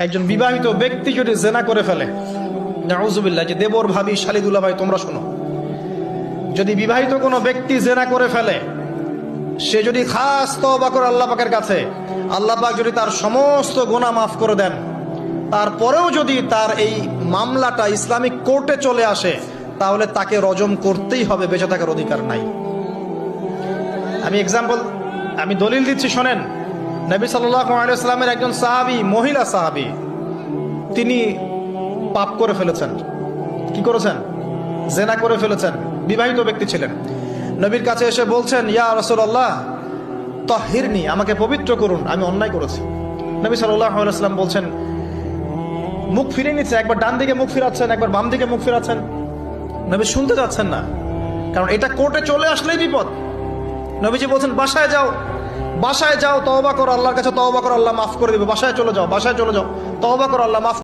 একজন বিবাহিত ব্যক্তি যদি জেনা করে ফেলে, নাউজুবিল্লাহ, যে দেবর ভাবি শালিদুল্লাহ ভাই তোমরা শোনো, যদি বিবাহিত কোনো ব্যক্তি জেনা করে ফেলে, সে যদি খাস তওবা করে আল্লাহ পাকের কাছে, আল্লাহ পাক যদি তার সমস্ত গুনাহ মাফ করে দেন, তারপরেও যদি তার এই মামলাটা ইসলামিক কোর্টে চলে আসে, তাহলে তাকে রজম করতেই হবে, বেঁচে থাকার অধিকার নাই। আমি দলিল দিচ্ছি, শোনেন। নবী সাল্লাল্লাহু আলাইহি ওয়াসাল্লামের একজন সাহাবী, মহিলা সাহাবী, তিনি পাপ করে ফেলেছেন। কি করেছেন? জেনা করে ফেলেছেন। বিবাহিত ব্যক্তি ছিলেন। নবীর কাছে এসে বলছেন, ইয়া রাসূলুল্লাহ তাহহিরনি, আমাকে পবিত্র করুন, আমি অন্যায় করেছি। নবী সাল্লাল্লাহু আলাইহি ওয়াসাল্লাম বলছেন, মুখ ফিরিয়ে নিচ্ছে, একবার ডান দিকে মুখ ফিরাচ্ছেন, একবার বাম দিকে মুখ ফিরাচ্ছেন। নবী শুনতে যাচ্ছেন না, কারণ এটা কোর্টে চলে আসলেই বিপদ। নবীজি বলছেন, বাসায় যাও, বাসায় যাও, তওবা করো, আল্লাহর কাছে তওবা করো, আল্লাহ মাফ করে দিবে। বাসায় চলে যাও, বাসায় চলে যাও, তওবা করো, আল্লাহ মাফ